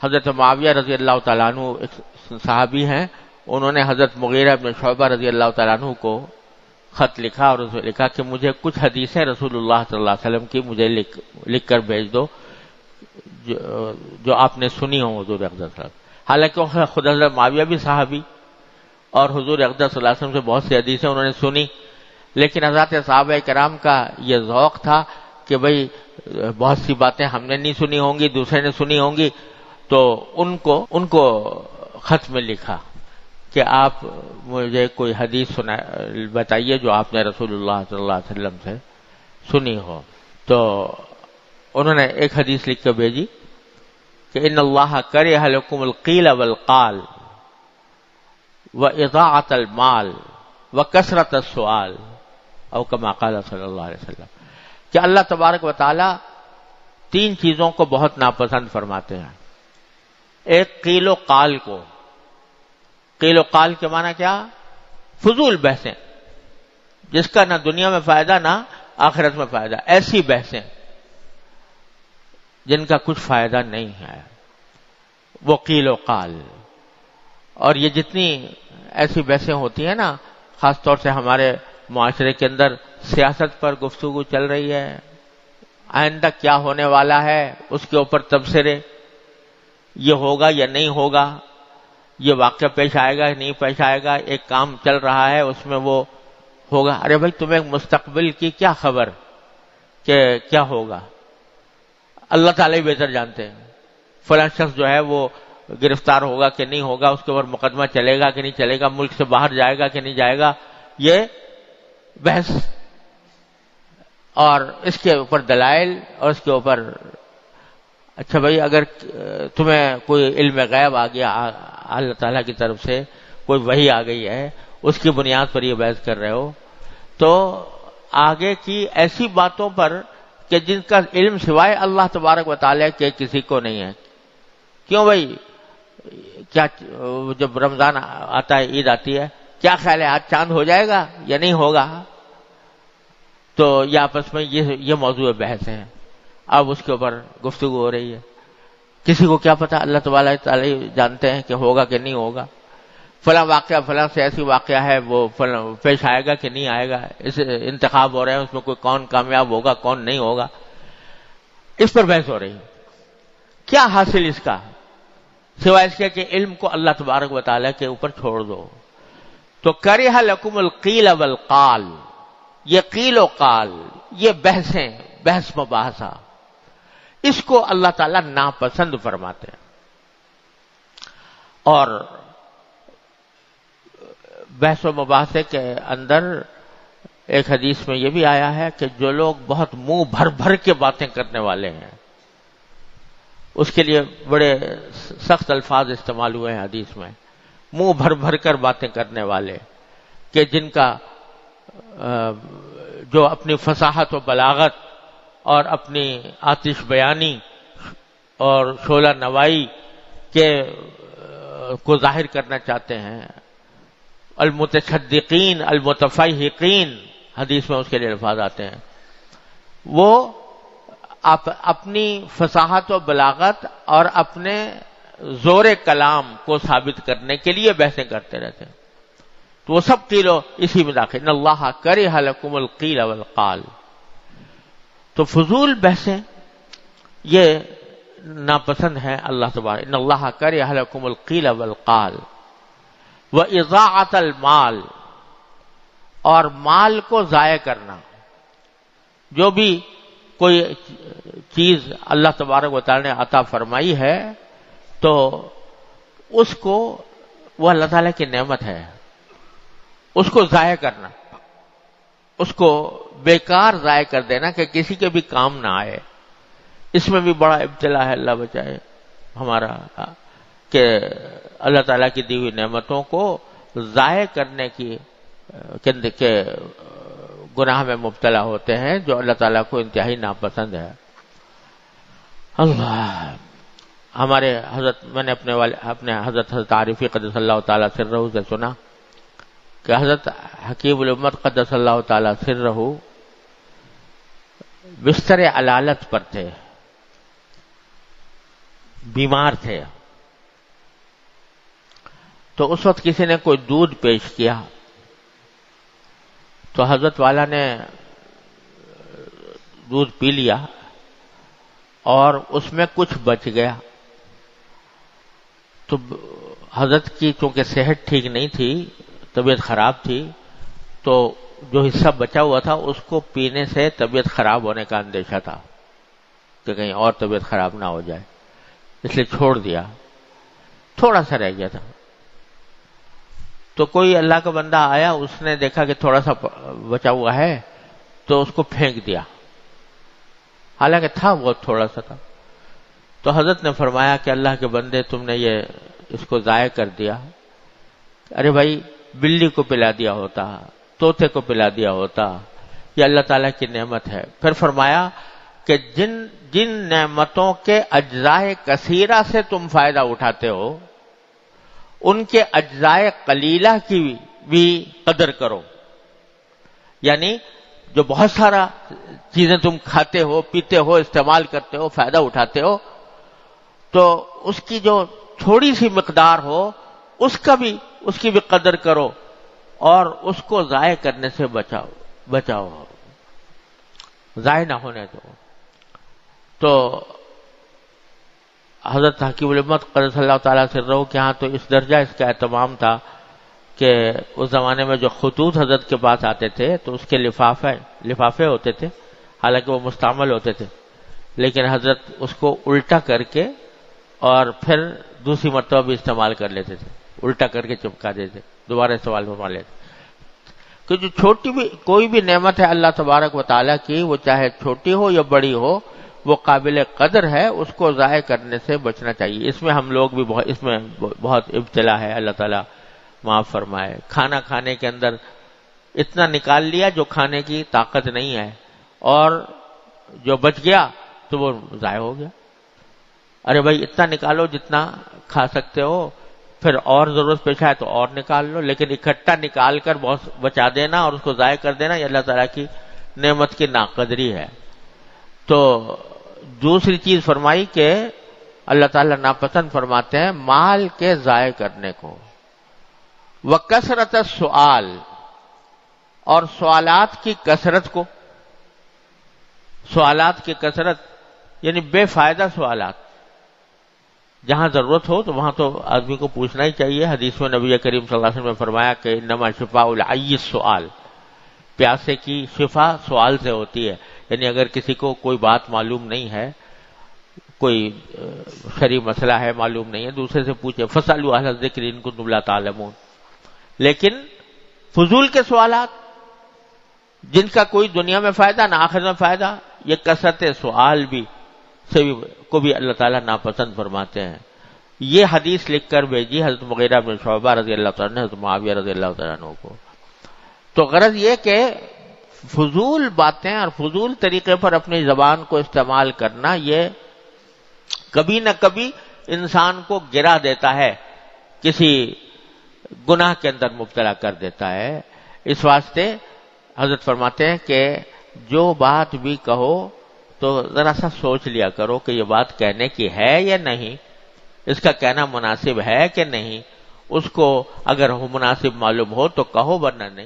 حضرت معاویہ رضی اللہ تعالیٰ عنہ ایک صحابی ہیں، انہوں نے حضرت مغیرہ بن شعبہ رضی اللہ تعالیٰ عنہ کو خط لکھا اور اس میں لکھا کہ مجھے کچھ حدیثیں رسول اللہ صلی اللہ علیہ وسلم کی مجھے لکھ کر بھیج دو جو آپ نے سنی ہوں حضور اقدس صلی اللہ علیہ وسلم۔ حالانکہ خود حضرت معاویہ بھی صحابی اور حضور اقدس صلی اللہ علیہ وسلم سے بہت سی حدیثیں انہوں نے سنی، لیکن حضرات صحابہ کرام کا یہ ذوق تھا کہ بھئی بہت سی باتیں ہم نے نہیں سنی ہوں گی، دوسرے نے سنی ہوں گی، تو ان کو خط میں لکھا کہ آپ مجھے کوئی حدیث بتائیے جو آپ نے رسول اللہ صلی اللہ علیہ وسلم سے سنی ہو۔ تو انہوں نے ایک حدیث لکھ کے بھیجی کہ ان اللہ کرہ لکم القیل والقال واضاعۃ المال وکثرۃ السؤال او کما قال صلی اللہ علیہ وسلم، کہ اللہ تبارک و تعالی 3 چیزوں کو بہت ناپسند فرماتے ہیں۔ ایک قیل و قال کو، قیل و قال کے معنی کیا؟ فضول بحثیں جس کا نہ دنیا میں فائدہ نہ آخرت میں فائدہ، ایسی بحثیں جن کا کچھ فائدہ نہیں ہے، وہ قیل و قال۔ اور یہ جتنی ایسی بحثیں ہوتی ہیں نا، خاص طور سے ہمارے معاشرے کے اندر سیاست پر گفتگو چل رہی ہے، آئندہ کیا ہونے والا ہے اس کے اوپر تبصرے، یہ ہوگا یا نہیں ہوگا، یہ واقعہ پیش آئے گا یا نہیں پیش آئے گا، ایک کام چل رہا ہے اس میں وہ ہوگا۔ ارے بھائی تمہیں مستقبل کی کیا خبر کہ کیا ہوگا؟ اللہ تعالیٰ ہی بہتر جانتے ہیں۔ فلاں شخص جو ہے وہ گرفتار ہوگا کہ نہیں ہوگا، اس کے اوپر مقدمہ چلے گا کہ نہیں چلے گا، ملک سے باہر جائے گا کہ نہیں جائے گا، یہ بحث اور اس کے اوپر دلائل اور اس کے اوپر اچھا بھائی اگر تمہیں کوئی علم غیب آ گیا اللہ تعالیٰ کی طرف سے، کوئی وحی آ گئی ہے، اس کی بنیاد پر یہ بحث کر رہے ہو، تو آگے کی ایسی باتوں پر کہ جن کا علم سوائے اللہ تبارک و تعالیٰ کے کسی کو نہیں ہے۔ کیوں بھائی؟ کیا جب رمضان آتا ہے، عید آتی ہے، کیا خیال ہے آج چاند ہو جائے گا یا نہیں ہوگا؟ تو یہ آپس میں یہ موضوع بحث ہے، اب اس کے اوپر گفتگو ہو رہی ہے۔ کسی کو کیا پتا، اللہ تبارک تعالیٰ جانتے ہیں کہ ہوگا کہ نہیں ہوگا، فلاں واقعہ فلاں سے ایسی واقعہ ہے وہ پیش آئے گا کہ نہیں آئے گا، اس انتخاب ہو رہے ہیں، اس میں کوئی کون کامیاب ہوگا کون نہیں ہوگا، اس پر بحث ہو رہی ہے۔ کیا حاصل اس کا سوائے اس کے کہ علم کو اللہ تبارک و تعالیٰ کے اوپر چھوڑ دو۔ تو کرہ لکم القیل والقال، یہ قیل و قال، یہ بحثیں، بحث مباحثہ، اس کو اللہ تعالیٰ ناپسند فرماتے ہیں۔ اور بحث و مباحثے کے اندر ایک حدیث میں یہ بھی آیا ہے کہ جو لوگ بہت منہ بھر بھر کے باتیں کرنے والے ہیں، اس کے لیے بڑے سخت الفاظ استعمال ہوئے ہیں حدیث میں، منہ بھر بھر کر باتیں کرنے والے، کہ جن کا جو اپنی فصاحت و بلاغت اور اپنی آتش بیانی اور شعلہ نوائی کے کو ظاہر کرنا چاہتے ہیں، المتشدقین المتفیہقین حدیث میں اس کے لیے الفاظ آتے ہیں، وہ اپنی فصاحت و بلاغت اور اپنے زور کلام کو ثابت کرنے کے لیے بحثیں کرتے رہتے ہیں، تو وہ سب قیلو اسی میں داخل۔ ان اللہ کرہ لکم القیل والقال، تو فضول بحثیں یہ ناپسند ہیں اللہ تبارک۔ ان اللہ کرہ لکم القیل والقال واضاعۃ المال، اور مال کو ضائع کرنا، جو بھی کوئی چیز اللہ تبارک و تعالی نے عطا فرمائی ہے تو اس کو، وہ اللہ تعالیٰ کی نعمت ہے، اس کو ضائع کرنا، اس کو بیکار ضائع کر دینا کہ کسی کے بھی کام نہ آئے، اس میں بھی بڑا ابتلا ہے، اللہ بچائے ہمارا، کہ اللہ تعالیٰ کی دی ہوئی نعمتوں کو ضائع کرنے کے گناہ میں مبتلا ہوتے ہیں، جو اللہ تعالیٰ کو انتہائی ناپسند ہے۔ اللہ، ہمارے حضرت، میں نے اپنے حضرت عارفی قدس اللہ تعالیٰ سرہ سے سنا کہ حضرت حکیم الامت قدس اللہ تعالیٰ سرہ بستر علالت پر تھے، بیمار تھے. تو اس وقت کسی نے کوئی دودھ پیش کیا تو حضرت والا نے دودھ پی لیا اور اس میں کچھ بچ گیا. تو حضرت کی چونکہ صحت ٹھیک نہیں تھی، طبیعت خراب تھی، تو جو حصہ بچا ہوا تھا اس کو پینے سے طبیعت خراب ہونے کا اندیشہ تھا کہ کہیں اور طبیعت خراب نہ ہو جائے، اس لیے چھوڑ دیا. تھوڑا سا رہ گیا تھا. تو کوئی اللہ کا بندہ آیا، اس نے دیکھا کہ تھوڑا سا بچا ہوا ہے تو اس کو پھینک دیا، حالانکہ تھا بہت تھوڑا سا تھا. تو حضرت نے فرمایا کہ اللہ کے بندے تم نے یہ اس کو ضائع کر دیا. ارے بھائی، بلی کو پلا دیا ہوتا، طوطے کو پلا دیا ہوتا، یہ اللہ تعالیٰ کی نعمت ہے. پھر فرمایا کہ جن نعمتوں کے اجزاء کثیرہ سے تم فائدہ اٹھاتے ہو، ان کے اجزاء قلیلہ کی بھی قدر کرو. یعنی جو بہت سارا چیزیں تم کھاتے ہو، پیتے ہو، استعمال کرتے ہو، فائدہ اٹھاتے ہو، تو اس کی جو تھوڑی سی مقدار ہو اس کی بھی قدر کرو اور اس کو ضائع کرنے سے بچاؤ، ضائع نہ ہونے دو. تو حضرت حکیم الامت قدس اللہ تعالیٰ سرہ کے ہاں تو اس درجہ اس کا اہتمام تھا کہ اس زمانے میں جو خطوط حضرت کے پاس آتے تھے تو اس کے لفافے ہوتے تھے، حالانکہ وہ مستعمل ہوتے تھے، لیکن حضرت اس کو الٹا کر کے اور پھر دوسری مرتبہ بھی استعمال کر لیتے تھے، الٹا کر کے چپکا دیتے، دوبارہ استعمال فرما لیتے. کہ جو کوئی بھی نعمت ہے اللہ تبارک و تعالیٰ کی، وہ چاہے چھوٹی ہو یا بڑی ہو، وہ قابل قدر ہے، اس کو ضائع کرنے سے بچنا چاہیے. اس میں ہم لوگ بھی بہت ابتلا ہے، اللہ تعالیٰ معاف فرمائے. کھانا کھانے کے اندر اتنا نکال لیا جو کھانے کی طاقت نہیں ہے، اور جو بچ گیا تو وہ ضائع ہو گیا. ارے بھائی، اتنا نکالو جتنا کھا سکتے ہو، پھر اور ضرورت پیش آئے تو اور نکال لو، لیکن اکٹھا نکال کر بہت بچا دینا اور اس کو ضائع کر دینا، یہ اللہ تعالیٰ کی نعمت کی ناقدری ہے. تو دوسری چیز فرمائی کہ اللہ تعالیٰ ناپسند فرماتے ہیں مال کے ضائع کرنے کو. وَكَثْرَةَ السُّؤَالِ، اور سوالات کی کثرت کو. سوالات کی کثرت یعنی بے فائدہ سوالات. جہاں ضرورت ہو تو وہاں تو آدمی کو پوچھنا ہی چاہیے. حدیث میں نبی کریم صلی اللہ علیہ وسلم نے فرمایا کہ انما شفاء العی السؤال، پیاسے کی شفا سوال سے ہوتی ہے. یعنی اگر کسی کو کوئی بات معلوم نہیں ہے، کوئی شرعی مسئلہ ہے معلوم نہیں ہے، دوسرے سے پوچھے. فَاسْأَلُوا أَهْلَ الذِّكْرِ إِن كُنتُمْ لَا تَعْلَمُونَ. لیکن فضول کے سوالات جن کا کوئی دنیا میں فائدہ نہ آخرت میں فائدہ، یہ کثرت سوال کو بھی اللہ تعالیٰ ناپسند فرماتے ہیں. یہ حدیث لکھ کر بھیجی حضرت مغیرہ بن شعبہ رضی اللہ تعالیٰ عنہ نے حضرت معاویہ رضی اللہ تعالیٰ عنہ کو. تو غرض یہ کہ فضول باتیں اور فضول طریقے پر اپنی زبان کو استعمال کرنا، یہ کبھی نہ کبھی انسان کو گرا دیتا ہے، کسی گناہ کے اندر مبتلا کر دیتا ہے. اس واسطے حضرت فرماتے ہیں کہ جو بات بھی کہو تو ذرا سا سوچ لیا کرو کہ یہ بات کہنے کی ہے یا نہیں، اس کا کہنا مناسب ہے کہ نہیں. اس کو اگر مناسب معلوم ہو تو کہو، ورنہ نہیں.